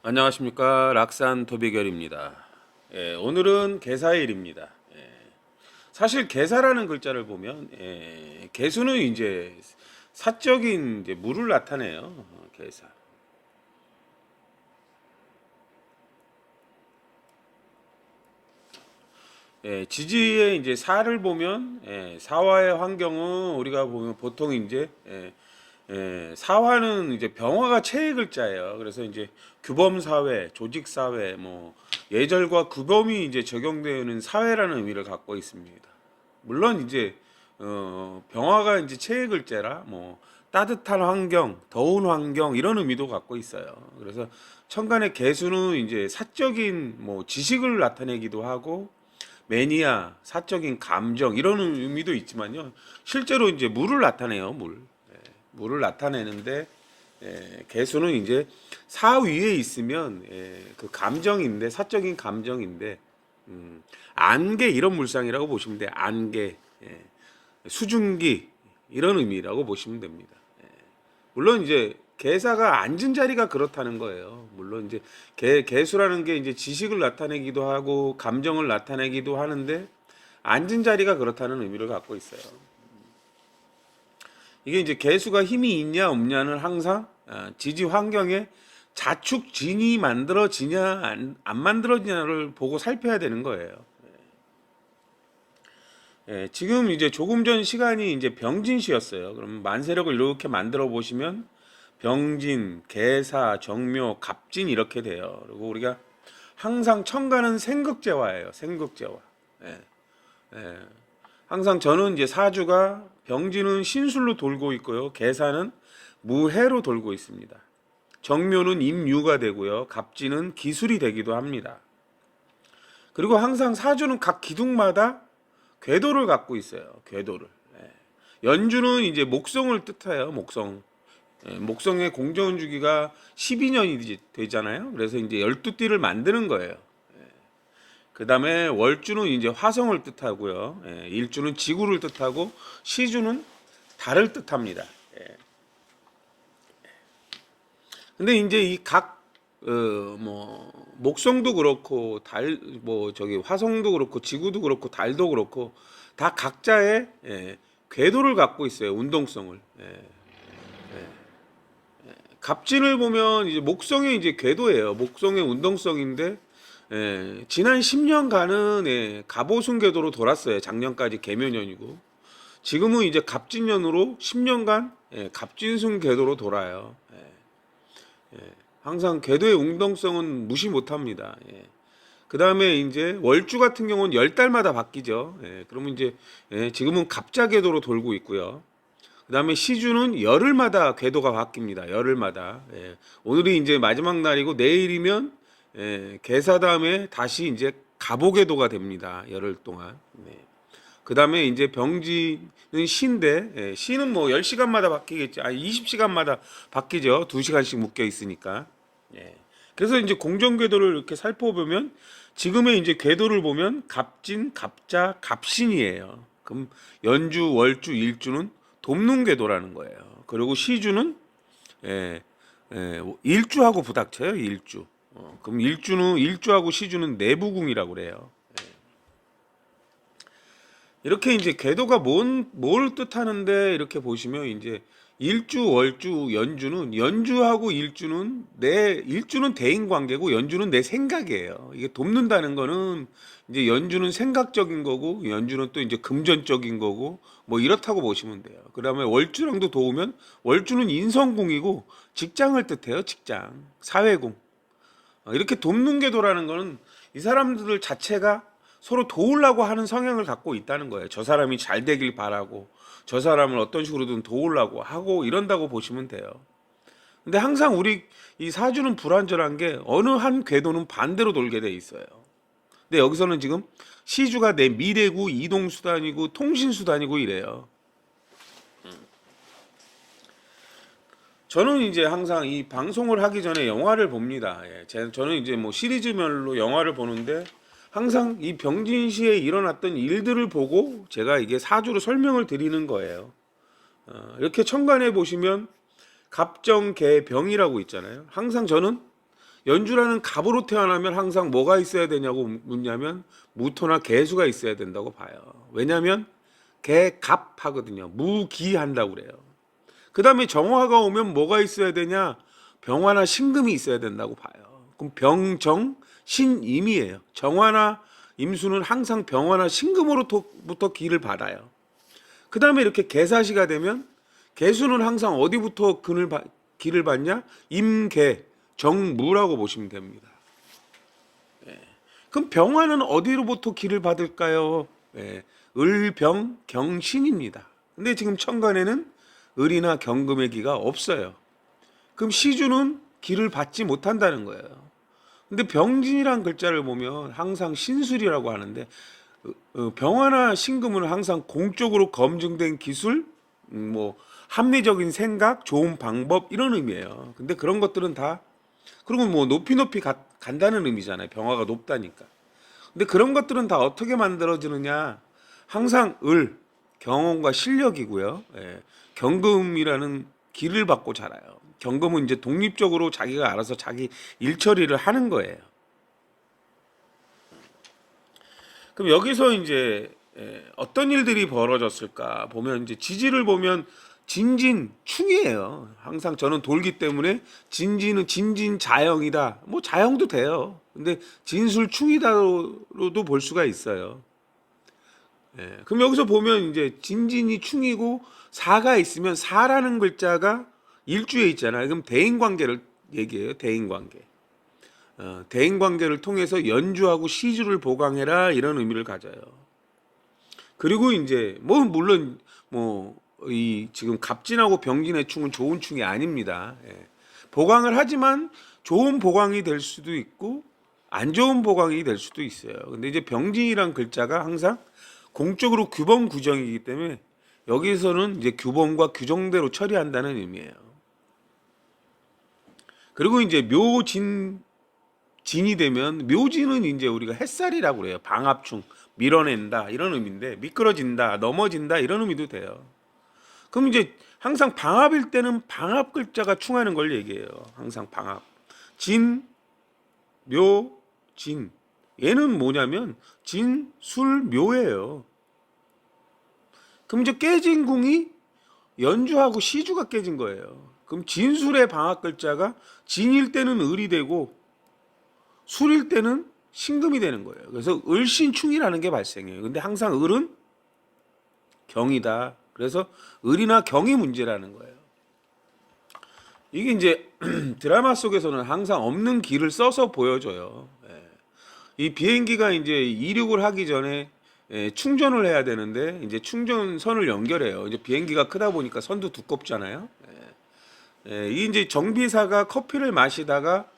안녕하십니까. 락산 도비결입니다. 오늘은 개사일입니다. 사실 개사라는 글자를 보면 개수는 이제 사적인 이제 물을 나타내요. 개사. 지지의 이제 사를 보면 사화의 환경은 우리가 보면 보통 이제 사화는 이제 병화가 체의 글자예요. 그래서 이제 규범 사회, 조직 사회, 뭐 예절과 규범이 이제 적용되는 사회라는 의미를 갖고 있습니다. 물론 이제 병화가 이제 체의 글자라 뭐 따뜻한 환경, 더운 환경 이런 의미도 갖고 있어요. 그래서 천간의 개수는 이제 사적인 뭐 지식을 나타내기도 하고 매니아, 사적인 감정 이런 의미도 있지만요. 실제로 이제 물을 나타내요. 물을 나타내는데 개수는 이제 사 위에 있으면 그 감정인데 사적인 감정인데 안개 이런 물상이라고 보시면 돼요. 안개, 수증기 이런 의미라고 보시면 됩니다. 물론 이제 개사가 앉은 자리가 그렇다는 거예요. 물론 이제 개수라는 게 이제 지식을 나타내기도 하고 감정을 나타내기도 하는데 앉은 자리가 그렇다는 의미를 갖고 있어요. 이게 이제 개수가 힘이 있냐 없냐는 항상 지지 환경에 자축진이 만들어지냐 안 만들어지냐를 보고 살펴야 되는 거예요. 지금 이제 조금 전 시간이 이제 병진시였어요. 그럼 만세력을 이렇게 만들어 보시면 병진, 개사, 정묘, 갑진 이렇게 돼요. 그리고 우리가 항상 천간은 생극재화예요. 생극재화. 예, 예. 항상 저는 이제 사주가 병진은 신술로 돌고 있고요. 계산은 무해로 돌고 있습니다. 정묘는 임유가 되고요. 갑진은 기술이 되기도 합니다. 그리고 항상 사주는 각 기둥마다 궤도를 갖고 있어요. 궤도를. 연주는 이제 목성을 뜻해요. 목성. 목성의 공전 주기가 12년이 되잖아요. 그래서 이제 12띠를 만드는 거예요. 그 다음에 월주는 이제 화성을 뜻하고요. 일주는 지구를 뜻하고 시주는 달을 뜻합니다. 근데 이제 이 각 뭐 목성도 그렇고 달 뭐 저기 화성도 그렇고 지구도 그렇고 달도 그렇고 다 각자의 궤도를 갖고 있어요. 운동성을. 갑진을 보면 이제 목성의 이제 궤도예요. 목성의 운동성인데 지난 10년간은 갑오순 궤도로 돌았어요. 작년까지 개묘년이고 지금은 이제 갑진년으로 10년간 갑진순 궤도로 돌아요. 항상 궤도의 운동성은 무시 못합니다. 그 다음에 이제 월주 같은 경우는 10달마다 바뀌죠. 그러면 이제 지금은 갑자 궤도로 돌고 있고요. 그 다음에 시주는 열흘마다 궤도가 바뀝니다. 열흘마다. 오늘이 이제 마지막 날이고 내일이면 개사 다음에 다시 이제 갑오 궤도가 됩니다. 열흘 동안. 그 다음에 이제 병지는 시인데 시는 뭐 10시간마다 바뀌겠죠. 20시간마다 바뀌죠. 2시간씩 묶여 있으니까. 그래서 이제 공정 궤도를 이렇게 살펴보면 지금의 이제 궤도를 보면 갑진, 갑자, 갑신이에요. 그럼 연주, 월주, 일주는 돕는 궤도라는 거예요. 그리고 시주는 일주하고 부닥쳐요. 일주. 그럼 일주하고 시주는 내부궁이라고 그래요. 이렇게 이제 궤도가 뭘 뜻하는데 이렇게 보시면 이제 일주, 월주, 연주하고 일주는 대인 관계고 연주는 내 생각이에요. 이게 돕는다는 거는 이제 연주는 생각적인 거고 연주는 또 이제 금전적인 거고 뭐 이렇다고 보시면 돼요. 그다음에 월주랑도 도우면 월주는 인성궁이고 직장을 뜻해요. 직장, 사회궁. 이렇게 돕는 궤도라는 거는 이 사람들 자체가 서로 도우려고 하는 성향을 갖고 있다는 거예요. 저 사람이 잘 되길 바라고 저 사람을 어떤 식으로든 도우려고 하고 이런다고 보시면 돼요. 근데 항상 우리 이 사주는 불완전한 게 어느 한 궤도는 반대로 돌게 돼 있어요. 근데 여기서는 지금 시주가 내 미래고 이동수단이고 통신수단이고 이래요. 저는 이제 항상 이 방송을 하기 전에 영화를 봅니다. 저는 이제 뭐 시리즈별로 영화를 보는데 항상 이 병진시에 일어났던 일들을 보고 제가 이게 사주로 설명을 드리는 거예요. 이렇게 천간에 보시면 갑정개병이라고 있잖아요. 항상 저는 연주라는 갑으로 태어나면 항상 뭐가 있어야 되냐고 묻냐면 무토나 개수가 있어야 된다고 봐요. 왜냐하면 개갑하거든요. 무기한다고 그래요. 그 다음에 정화가 오면 뭐가 있어야 되냐? 병화나 신금이 있어야 된다고 봐요. 그럼 병정 신임이에요. 정화나 임수는 항상 병화나 신금으로부터 기를 받아요. 그 다음에 이렇게 개사시가 되면 개수는 항상 어디부터 기를 받냐? 임계 정무라고 보시면 됩니다. 그럼 병화는 어디로부터 기를 받을까요? 을병 경신입니다. 근데 지금 천간에는 을이나 경금의 기가 없어요. 그럼 시주는 기를 받지 못한다는 거예요. 근데 병진이란 글자를 보면 항상 신술이라고 하는데 병화나 신금은 항상 공적으로 검증된 기술, 뭐 합리적인 생각, 좋은 방법 이런 의미예요. 근데 그런 것들은 다 그리고 뭐 높이 간다는 의미잖아요. 병화가 높다니까. 근데 그런 것들은 다 어떻게 만들어지느냐? 항상 경험과 실력이고요. 경금이라는 기를 받고 자라요. 경금은 이제 독립적으로 자기가 알아서 자기 일 처리를 하는 거예요. 그럼 여기서 이제 어떤 일들이 벌어졌을까 보면 이제 지지를 보면 진진충이에요. 항상 저는 돌기 때문에 진진은 진진자형이다. 뭐 자형도 돼요. 근데 진술충이다로도 볼 수가 있어요. 그럼 여기서 보면 이제 진진이 충이고 사가 있으면 사라는 글자가 일주에 있잖아요. 그럼 대인관계를 얘기해요. 대인관계. 대인관계를 통해서 연주하고 시주를 보강해라 이런 의미를 가져요. 그리고 이제 뭐 물론 뭐 이 지금 갑진하고 병진의 충은 좋은 충이 아닙니다. 보강을 하지만 좋은 보강이 될 수도 있고 안 좋은 보강이 될 수도 있어요. 근데 이제 병진이란 글자가 항상 공적으로 규범 규정이기 때문에 여기서는 이제 규범과 규정대로 처리한다는 의미예요. 그리고 이제 진이 되면 묘진은 이제 우리가 햇살이라고 그래요. 방압충, 밀어낸다 이런 의미인데 미끄러진다, 넘어진다 이런 의미도 돼요. 그럼 이제 항상 방압일 때는 방압 글자가 충하는 걸 얘기해요. 항상 방압. 진, 묘, 진. 얘는 뭐냐면 진, 술, 묘예요. 그럼 이제 깨진 궁이 연주하고 시주가 깨진 거예요. 그럼 진술의 방압 글자가 진일 때는 을이 되고 술일 때는 신금이 되는 거예요. 그래서 을신충이라는 게 발생해요. 근데 항상 을은 경이다. 그래서 을이나 경이 문제라는 거예요. 이게 이제 드라마 속에서는 항상 없는 기를 써서 보여줘요. 이 비행기가 이제 이륙을 하기 전에 충전을 해야 되는데 이제 충전선을 연결해요. 이제 비행기가 크다 보니까 선도 두껍잖아요. 이 이제 정비사가 커피를 마시다가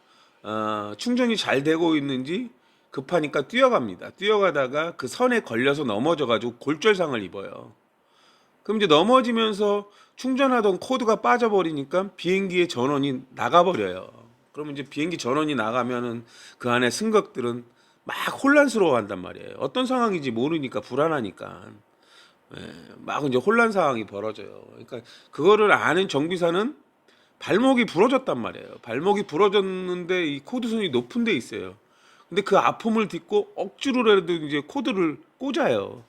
충전이 잘 되고 있는지 급하니까 뛰어갑니다. 뛰어가다가 그 선에 걸려서 넘어져가지고 골절상을 입어요. 그럼 이제 넘어지면서 충전하던 코드가 빠져버리니까 비행기의 전원이 나가버려요. 그러면 이제 비행기 전원이 나가면은 그 안에 승객들은 막 혼란스러워한단 말이에요. 어떤 상황인지 모르니까 불안하니까 막 이제 혼란 상황이 벌어져요. 그러니까 그거를 아는 정비사는 발목이 부러졌단 말이에요. 발목이 부러졌는데 이 코드선이 높은 데 있어요. 근데 그 아픔을 딛고 억지로라도 이제 코드를 꽂아요.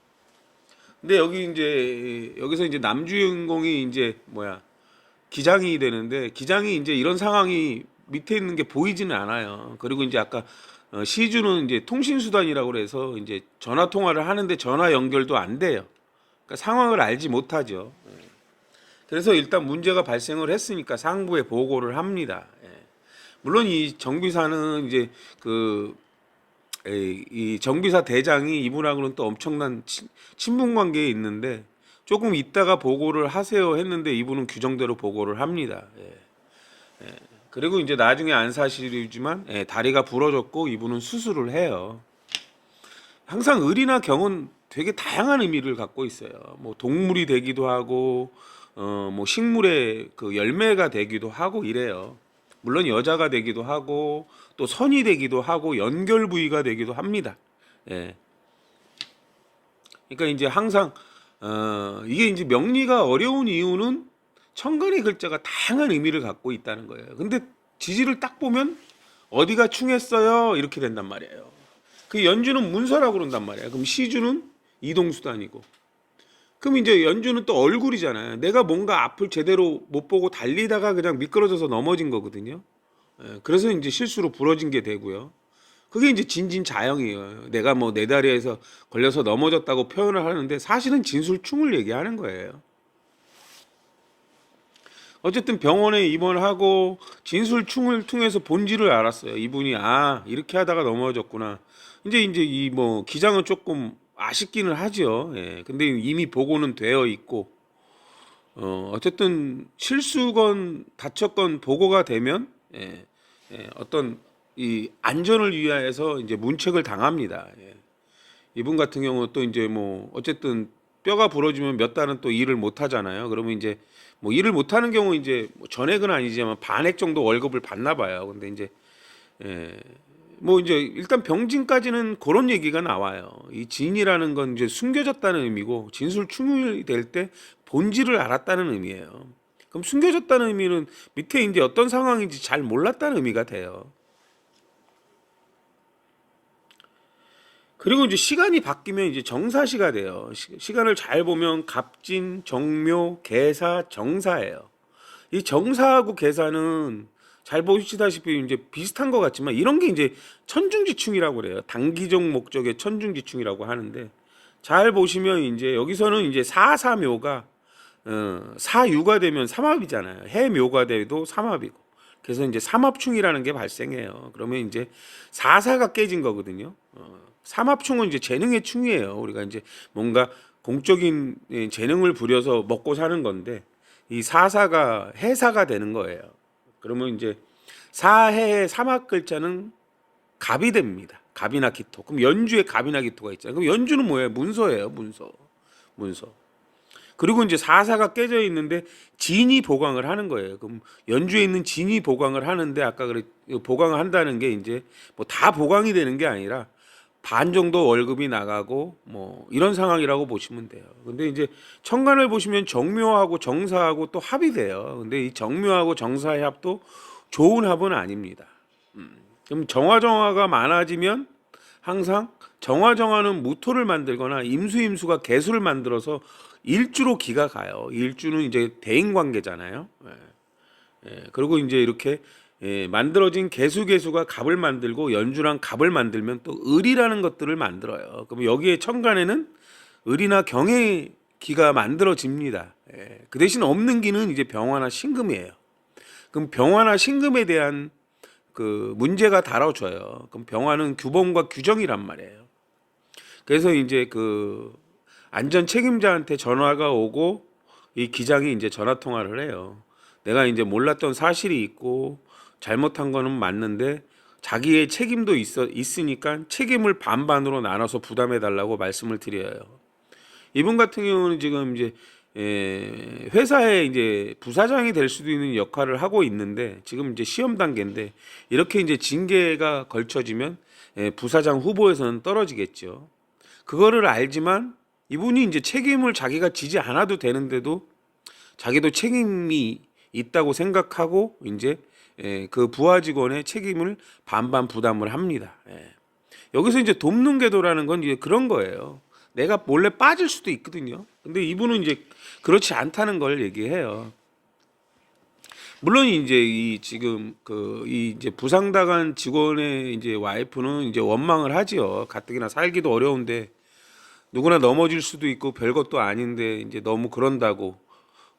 근데 여기서 이제 남주인공이 이제 기장이 되는데 기장이 이제 이런 상황이 밑에 있는 게 보이지는 않아요. 그리고 이제 아까 시주는 이제 통신수단이라고 그래서 이제 전화 통화를 하는데 전화 연결도 안 돼요. 그러니까 상황을 알지 못하죠. 그래서 일단 문제가 발생을 했으니까 상부에 보고를 합니다. 물론 이 정비사는 이제 이 정비사 대장이 이분하고는 또 엄청난 친분 관계에 있는데 조금 있다가 보고를 하세요 했는데 이분은 규정대로 보고를 합니다. 그리고 이제 나중에 안 사실이지만 다리가 부러졌고 이분은 수술을 해요. 항상 을이나 경은 되게 다양한 의미를 갖고 있어요. 뭐 동물이 되기도 하고 뭐 식물의 그 열매가 되기도 하고 이래요. 물론 여자가 되기도 하고 또 선이 되기도 하고 연결 부위가 되기도 합니다. 그러니까 이제 항상 이게 이제 명리가 어려운 이유는 천간의 글자가 다양한 의미를 갖고 있다는 거예요. 근데 지지를 딱 보면 어디가 충했어요? 이렇게 된단 말이에요. 그 연주는 문서라고 그런단 말이에요. 그럼 시주는 이동수단이고. 그럼 이제 연주는 또 얼굴이잖아요. 내가 뭔가 앞을 제대로 못 보고 달리다가 그냥 미끄러져서 넘어진 거거든요. 그래서 이제 실수로 부러진 게 되고요. 그게 이제 진진자영이에요. 내가 뭐 내 다리에서 걸려서 넘어졌다고 표현을 하는데 사실은 진술충을 얘기하는 거예요. 어쨌든 병원에 입원하고 진술충을 통해서 본질을 알았어요. 이분이 이렇게 하다가 넘어졌구나. 이제 이 뭐 기장은 조금 아쉽기는 하죠. 예. 근데 이미 보고는 되어 있고 어쨌든 실수건 다쳤건 보고가 되면 어떤 이 안전을 위하여서 이제 문책을 당합니다. 예. 이분 같은 경우 또 이제 뭐 어쨌든 뼈가 부러지면 몇 달은 또 일을 못 하잖아요. 그러면 이제 뭐 일을 못 하는 경우 이제 뭐 전액은 아니지만 반액 정도 월급을 받나 봐요. 근데 이제 예, 뭐 이제 일단 병진까지는 그런 얘기가 나와요. 이 진이라는 건 이제 숨겨졌다는 의미고 진술충이 될 때 본질을 알았다는 의미예요. 그럼 숨겨졌다는 의미는 밑에 이제 어떤 상황인지 잘 몰랐다는 의미가 돼요. 그리고 이제 시간이 바뀌면 이제 정사시가 돼요. 시간을 잘 보면 갑진, 정묘, 계사, 정사예요. 이 정사하고 계사는 잘 보시다시피 이제 비슷한 것 같지만 이런 게 이제 천중지충이라고 그래요. 단기적 목적의 천중지충이라고 하는데 잘 보시면 이제 여기서는 이제 사사묘가 사유가 되면 삼합이잖아요. 해묘가 돼도 삼합이고. 그래서 이제 삼합충이라는 게 발생해요. 그러면 이제 사사가 깨진 거거든요. 삼합충은 이제 재능의 충이에요. 우리가 이제 뭔가 공적인 재능을 부려서 먹고 사는 건데 이 사사가 해사가 되는 거예요. 그러면 이제 사해의 삼합 글자는 갑이 됩니다. 갑이나 기토. 그럼 연주에 갑이나 기토가 있잖아요. 그럼 연주는 뭐예요? 문서예요. 문서. 그리고 이제 사사가 깨져 있는데 진이 보강을 하는 거예요. 그럼 연주에 있는 진이 보강을 하는데 아까 그래 보강을 한다는 게 이제 뭐 다 보강이 되는 게 아니라 반 정도 월급이 나가고 뭐 이런 상황이라고 보시면 돼요. 근데 이제 천간을 보시면 정묘하고 정사하고 또 합이 돼요. 근데 이 정묘하고 정사의 합도 좋은 합은 아닙니다. 그럼 정화정화가 많아지면 항상 정화정화는 무토를 만들거나 임수임수가 개수를 만들어서 일주로 기가 가요. 일주는 이제 대인관계잖아요. 그리고 이제 이렇게 만들어진 개수가 갑을 만들고 연주랑 갑을 만들면 또 을이라는 것들을 만들어요. 그럼 여기에 천간에는 을이나 경의 기가 만들어집니다. 그 대신 없는 기는 이제 병화나 신금이에요. 그럼 병화나 신금에 대한 그 문제가 다뤄져요. 그럼 병화는 규범과 규정이란 말이에요. 그래서 이제 그 안전 책임자한테 전화가 오고 이 기장이 이제 전화 통화를 해요. 내가 이제 몰랐던 사실이 있고 잘못한 거는 맞는데 자기의 책임도 있으니까 책임을 반반으로 나눠서 부담해 달라고 말씀을 드려요. 이분 같은 경우는 지금 이제 회사에 이제 부사장이 될 수도 있는 역할을 하고 있는데 지금 이제 시험 단계인데 이렇게 이제 징계가 걸쳐지면 부사장 후보에서는 떨어지겠죠. 그거를 알지만 이분이 이제 책임을 자기가 지지 않아도 되는데도 자기도 책임이 있다고 생각하고 이제 그 부하 직원의 책임을 반반 부담을 합니다. 여기서 이제 돕는 궤도라는 건 이제 그런 거예요. 내가 몰래 빠질 수도 있거든요. 근데 이분은 이제 그렇지 않다는 걸 얘기해요. 물론 이제 이 지금 그 이 이제 부상당한 직원의 이제 와이프는 이제 원망을 하지요. 가뜩이나 살기도 어려운데 누구나 넘어질 수도 있고 별것도 아닌데 이제 너무 그런다고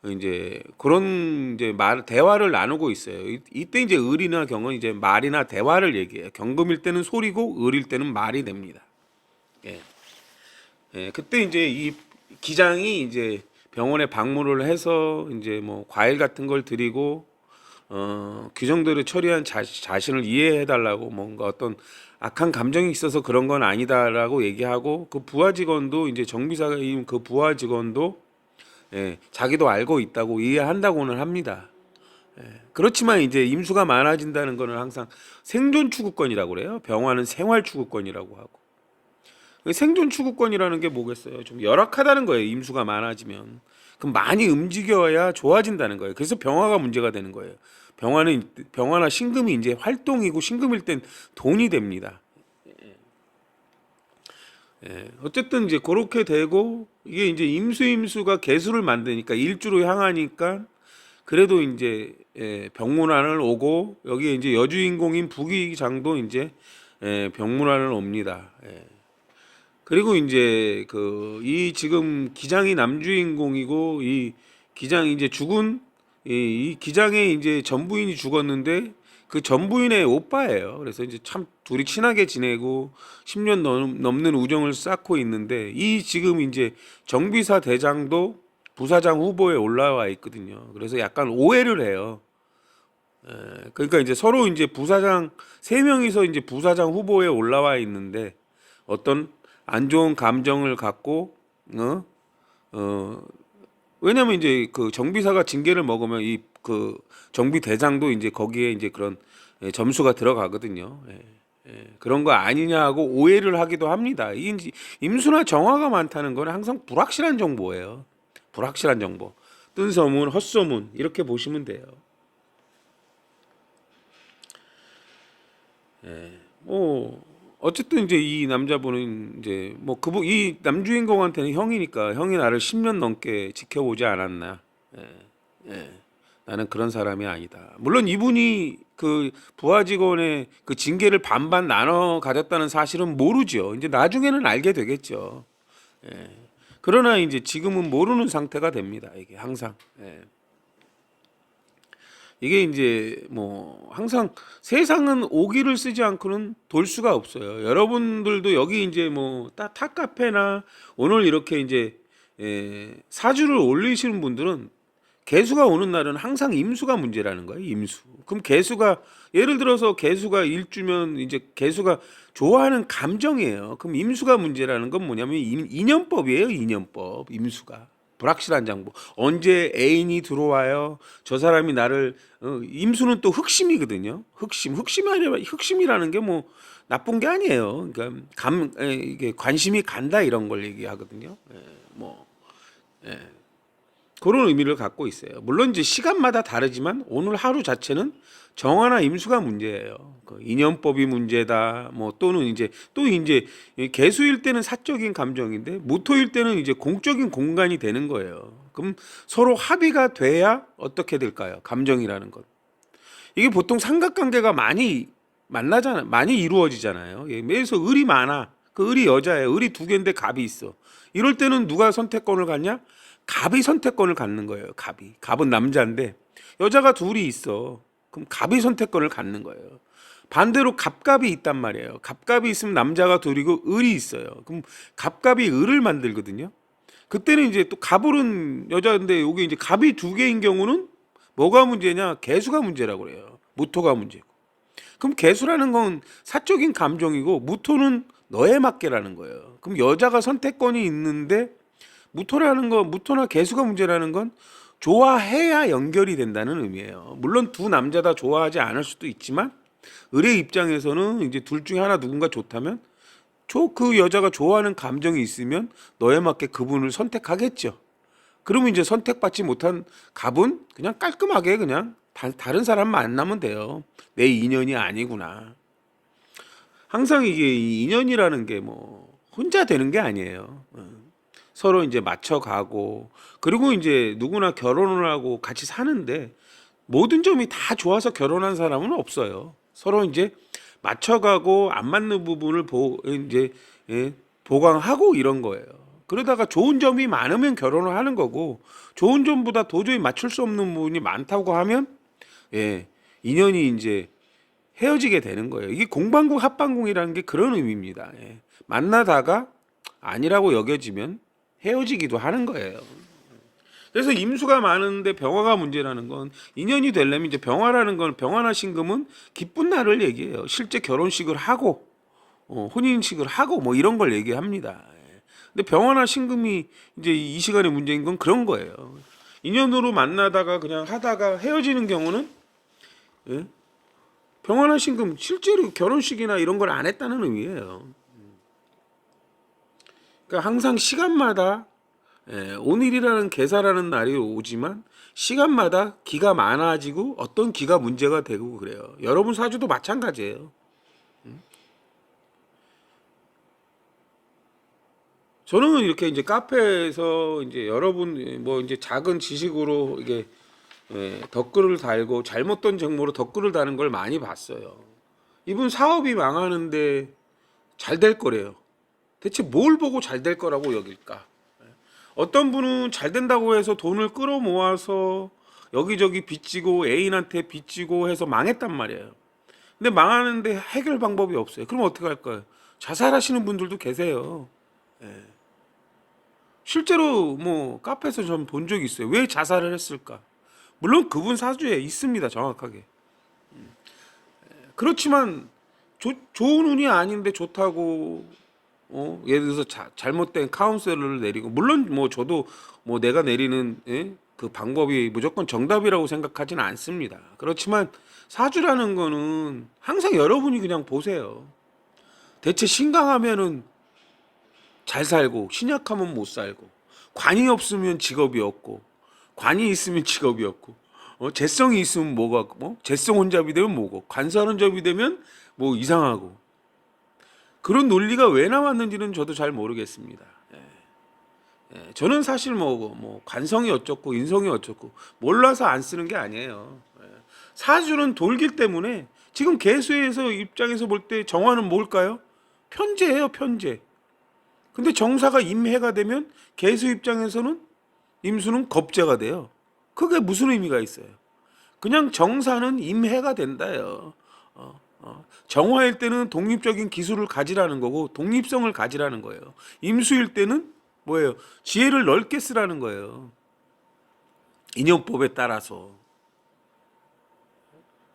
이제 그런 이제 대화를 나누고 있어요. 이때 이제 을이나 경은 이제 말이나 대화를 얘기해요. 경금일 때는 소리고 을일 때는 말이 됩니다. 그때 이제 이 기장이 이제 병원에 방문을 해서 이제 뭐 과일 같은 걸 드리고 규정대로 처리한 자신을 이해해 달라고 뭔가 어떤 악한 감정이 있어서 그런 건 아니다라고 얘기하고 그 부하 직원도 이제 정비사인 그 부하 직원도 자기도 알고 있다고 이해한다고는 합니다. 그렇지만 이제 임수가 많아진다는 거는 항상 생존 추구권이라고 그래요. 병화는 생활 추구권이라고 하고. 생존 추구권이라는 게 뭐겠어요? 좀 열악하다는 거예요. 임수가 많아지면. 그럼 많이 움직여야 좋아진다는 거예요. 그래서 병화가 문제가 되는 거예요. 병화나 신금이 이제 활동이고 신금일 땐 돈이 됩니다. 예, 어쨌든 이제 그렇게 되고 이게 이제 임수가 개수를 만드니까 일주로 향하니까 그래도 이제 병문안을 오고 여기에 이제 여주인공인 부기장도 이제 병문안을 옵니다. 그리고 이제 이 지금 기장이 남주인공이고 이 기장이 이제 죽은 이 기장의 이제 전부인이 죽었는데 그 전부인의 오빠예요. 그래서 이제 참 둘이 친하게 지내고 10년 넘는 우정을 쌓고 있는데 이 지금 이제 정비사 대장도 부사장 후보에 올라와 있거든요. 그래서 약간 오해를 해요. 그러니까 이제 서로 이제 부사장 세 명이서 이제 부사장 후보에 올라와 있는데 어떤 안 좋은 감정을 갖고 왜냐면 이제 그 정비사가 징계를 먹으면 이 그 정비 대장도 이제 거기에 이제 그런 점수가 들어가거든요. 그런 거 아니냐고 오해를 하기도 합니다. 이 임수나 정화가 많다는 건 항상 불확실한 정보예요. 불확실한 정보. 뜬소문, 헛소문 이렇게 보시면 돼요. 뭐 어쨌든 이제 이 남자분은 이제 뭐 그분 이 남주인공한테는 형이니까 형이 나를 10년 넘게 지켜보지 않았나. 나는 그런 사람이 아니다. 물론 이분이 그 부하 직원의 그 징계를 반반 나눠 가졌다는 사실은 모르죠. 이제 나중에는 알게 되겠죠. 그러나 이제 지금은 모르는 상태가 됩니다. 이게 항상. 이게 이제 뭐 항상 세상은 오기를 쓰지 않고는 돌 수가 없어요. 여러분들도 여기 이제 뭐 탑카페나 오늘 이렇게 이제 사주를 올리시는 분들은 개수가 오는 날은 항상 임수가 문제라는 거예요. 임수. 그럼 개수가 예를 들어서 개수가 일주면 이제 개수가 좋아하는 감정이에요. 그럼 임수가 문제라는 건 뭐냐면 인연법이에요. 인연법. 임수가. 불확실한 정보. 언제 애인이 들어와요? 저 사람이 나를 임수는 또 흑심이거든요. 흑심이라는 게 뭐 나쁜 게 아니에요. 그러니까 이게 관심이 간다 이런 걸 얘기하거든요. 뭐 그런 의미를 갖고 있어요. 물론 이제 시간마다 다르지만 오늘 하루 자체는 정화나 임수가 문제예요. 그 인연법이 문제다. 뭐 또는 이제 또 이제 개수일 때는 사적인 감정인데 무토일 때는 이제 공적인 공간이 되는 거예요. 그럼 서로 합의가 돼야 어떻게 될까요? 감정이라는 것. 이게 보통 삼각관계가 많이 만나잖아요. 많이 이루어지잖아요. 매에서 을이 많아. 그 을이 여자예요. 을이 두 개인데 갑이 있어. 이럴 때는 누가 선택권을 갖냐? 갑이 선택권을 갖는 거예요. 갑은 남자인데 여자가 둘이 있어. 그럼 갑이 선택권을 갖는 거예요. 반대로 갑갑이 있단 말이에요. 갑갑이 있으면 남자가 둘이고 을이 있어요. 그럼 갑갑이 을을 만들거든요. 그때는 이제 또 갑을은 여자인데 여기 이제 갑이 두 개인 경우는 뭐가 문제냐? 개수가 문제라고 그래요. 무토가 문제고. 그럼 개수라는 건 사적인 감정이고 무토는 너에 맞게라는 거예요. 그럼 여자가 선택권이 있는데 무토나 개수가 문제라는 건 좋아해야 연결이 된다는 의미예요. 물론 두 남자 다 좋아하지 않을 수도 있지만 을의 입장에서는 이제 둘 중에 하나 누군가 좋다면 그 여자가 좋아하는 감정이 있으면 너에 맞게 그분을 선택하겠죠. 그러면 이제 선택받지 못한 갑은 그냥 깔끔하게 그냥 다른 사람 만나면 돼요. 내 인연이 아니구나. 항상 이게 인연이라는 게 뭐 혼자 되는 게 아니에요. 서로 이제 맞춰가고 그리고 이제 누구나 결혼을 하고 같이 사는데 모든 점이 다 좋아서 결혼한 사람은 없어요. 서로 이제 맞춰가고 안 맞는 부분을 이제 보강하고 이런 거예요. 그러다가 좋은 점이 많으면 결혼을 하는 거고 좋은 점보다 도저히 맞출 수 없는 부분이 많다고 하면 인연이 이제 헤어지게 되는 거예요. 이게 공방국 합방궁이라는 게 그런 의미입니다. 만나다가 아니라고 여겨지면 헤어지기도 하는 거예요. 그래서 임수가 많은데 병화가 문제라는 건 인연이 되려면 이제 병화라는 건 병화나 신금은 기쁜 날을 얘기해요. 실제 결혼식을 하고 혼인식을 하고 뭐 이런 걸 얘기합니다. 근데 병화나 신금이 이제 이 시간에 문제인 건 그런 거예요. 인연으로 만나다가 그냥 하다가 헤어지는 경우는 병화나 신금 실제로 결혼식이나 이런 걸 안 했다는 의미예요. 그러니까 항상 시간마다 오늘이라는 계사라는 날이 오지만 시간마다 기가 많아지고 어떤 기가 문제가 되고 그래요. 여러분 사주도 마찬가지예요. 저는 이렇게 이제 카페에서 이제 여러분 뭐 이제 작은 지식으로 이게 댓글을 달고 잘못된 정보로 댓글을 다는 걸 많이 봤어요. 이분 사업이 망하는데 잘 될 거래요. 대체 뭘 보고 잘 될 거라고 여길까? 어떤 분은 잘 된다고 해서 돈을 끌어 모아서 여기저기 빚지고 애인한테 빚지고 해서 망했단 말이에요. 근데 망하는데 해결 방법이 없어요. 그럼 어떻게 할까요? 자살하시는 분들도 계세요. 실제로 뭐 카페에서 전 본 적이 있어요. 왜 자살을 했을까? 물론 그분 사주에 있습니다. 정확하게. 그렇지만 좋은 운이 아닌데 좋다고 예를 들어서 잘못된 카운셀러를 내리고 물론 뭐 저도 뭐 내가 내리는 그 방법이 무조건 정답이라고 생각하지는 않습니다. 그렇지만 사주라는 거는 항상 여러분이 그냥 보세요. 대체 신강하면은 잘 살고 신약하면 못 살고 관이 없으면 직업이 없고 관이 있으면 직업이 없고 재성이 있으면 뭐가 뭐 재성 혼잡이 되면 뭐고 관살 혼잡이 되면 뭐 이상하고 그런 논리가 왜 나왔는지는 저도 잘 모르겠습니다. 저는 사실 뭐 관성이 어쩌고 인성이 어쩌고 몰라서 안 쓰는 게 아니에요. 사주는 돌기 때문에 지금 개수에서 입장에서 볼 때 정화는 뭘까요? 편재예요, 편재. 근데 정사가 임해가 되면 개수 입장에서는 임수는 겁재가 돼요. 그게 무슨 의미가 있어요? 그냥 정사는 임해가 된다요. 정화일 때는 독립적인 기술을 가지라는 거고 독립성을 가지라는 거예요. 임수일 때는 뭐예요? 지혜를 넓게 쓰라는 거예요. 인연법에 따라서.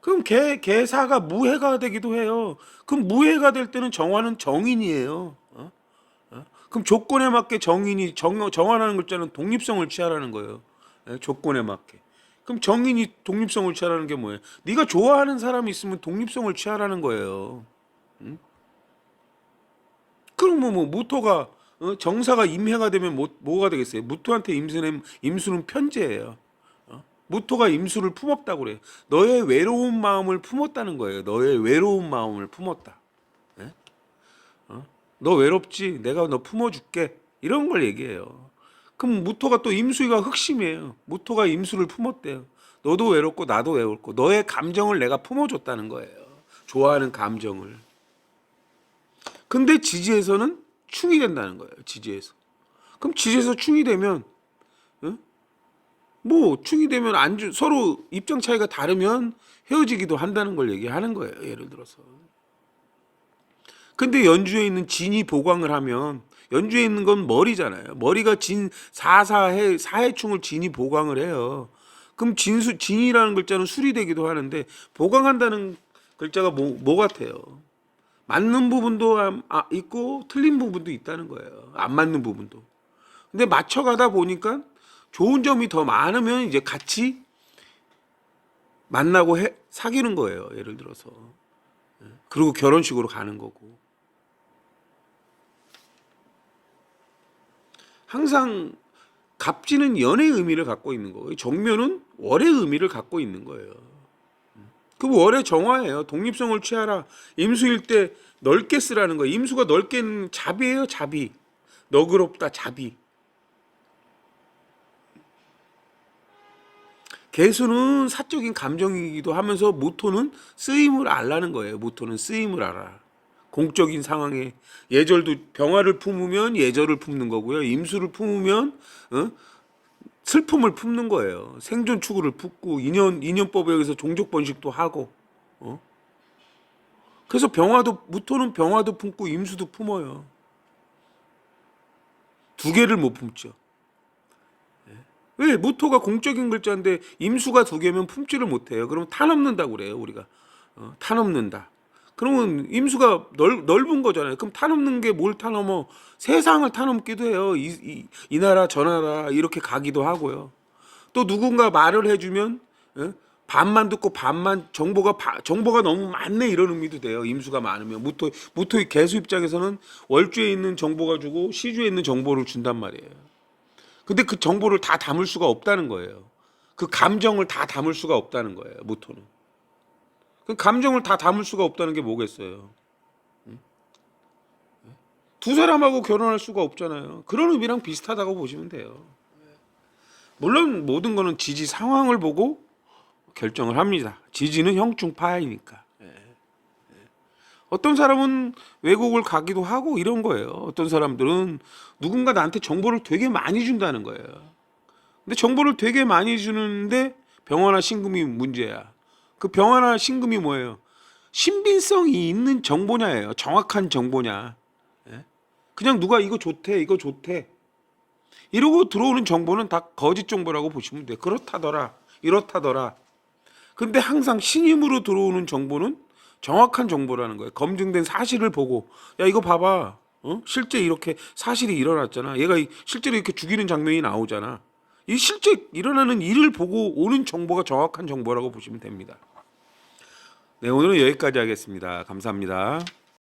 그럼 개사가 무해가 되기도 해요. 그럼 무해가 될 때는 정화는 정인이에요. 그럼 조건에 맞게 정화라는 글자는 독립성을 취하라는 거예요. 조건에 맞게. 그럼 정인이 독립성을 취하라는 게 뭐예요? 네가 좋아하는 사람이 있으면 독립성을 취하라는 거예요. 응? 그럼 뭐 무토가 정사가 임해가 되면 뭐가 되겠어요? 무토한테 임수는 편재예요. 무토가 임수를 품었다고 그래요. 너의 외로운 마음을 품었다는 거예요. 너의 외로운 마음을 품었다. 예? 너 외롭지? 내가 너 품어줄게. 이런 걸 얘기해요. 그럼 무토가 또 임수가 흑심이에요. 무토가 임수를 품었대요. 너도 외롭고 나도 외롭고 너의 감정을 내가 품어줬다는 거예요. 좋아하는 감정을. 근데 지지에서는 충이 된다는 거예요. 지지에서. 그럼 지지에서 충이 되면 뭐 충이 되면 서로 입장 차이가 다르면 헤어지기도 한다는 걸 얘기하는 거예요. 예를 들어서. 근데 연주에 있는 진이 보강을 하면 연주에 있는 건 머리잖아요. 머리가 사해충을 진이 보강을 해요. 그럼 진이라는 글자는 술이 되기도 하는데 보강한다는 글자가 뭐 같아요? 맞는 부분도 있고 틀린 부분도 있다는 거예요. 안 맞는 부분도. 근데 맞춰가다 보니까 좋은 점이 더 많으면 이제 같이 만나고 사귀는 거예요. 예를 들어서. 그리고 결혼식으로 가는 거고. 항상 갑진은 연의 의미를 갖고 있는 거고요. 정묘는 월의 의미를 갖고 있는 거예요. 그 월의 정화예요. 독립성을 취하라. 임수일 때 넓게 쓰라는 거예요. 임수가 넓게는 자비예요. 자비. 너그럽다. 자비. 개수는 사적인 감정이기도 하면서 무토는 쓰임을 알라는 거예요. 무토는 쓰임을 알아. 공적인 상황에 예절도 병화를 품으면 예절을 품는 거고요. 임수를 품으면 슬픔을 품는 거예요. 생존 추구를 품고 인연법에 의해서 종족 번식도 하고. 그래서 무토는 병화도 품고 임수도 품어요. 두 개를 못 품죠. 왜? 무토가 공적인 글자인데 임수가 두 개면 품지를 못해요. 그럼 탄없는다고 그래요. 우리가 탄없는다. 그러면 임수가 넓은 거잖아요. 그럼 탄없는 게 뭘 타넘어? 세상을 타넘기도 해요. 이 나라 저 나라 이렇게 가기도 하고요. 또 누군가 말을 해주면 반만 듣고 반만 정보가 너무 많네 이런 의미도 돼요. 임수가 많으면 무토의 개수 입장에서는 월주에 있는 정보 가지고 시주에 있는 정보를 준단 말이에요. 근데 그 정보를 다 담을 수가 없다는 거예요. 그 감정을 다 담을 수가 없다는 거예요. 무토는. 그 감정을 다 담을 수가 없다는 게 뭐겠어요? 두 사람하고 결혼할 수가 없잖아요. 그런 의미랑 비슷하다고 보시면 돼요. 물론 모든 거는 지지 상황을 보고 결정을 합니다. 지지는 형충파이니까. 어떤 사람은 외국을 가기도 하고 이런 거예요. 어떤 사람들은 누군가 나한테 정보를 되게 많이 준다는 거예요. 근데 정보를 되게 많이 주는데 병화나 신금이 문제야. 그 병화나 신금이 뭐예요? 신빙성이 있는 정보냐예요. 정확한 정보냐. 그냥 누가 이거 좋대, 이거 좋대. 이러고 들어오는 정보는 다 거짓 정보라고 보시면 돼요. 그렇다더라, 이렇다더라. 근데 항상 신임으로 들어오는 정보는 정확한 정보라는 거예요. 검증된 사실을 보고, 야 이거 봐봐, 실제 이렇게 사실이 일어났잖아. 얘가 실제로 이렇게 죽이는 장면이 나오잖아. 이 실제 일어나는 일을 보고 오는 정보가 정확한 정보라고 보시면 됩니다. 네, 오늘은 여기까지 하겠습니다. 감사합니다.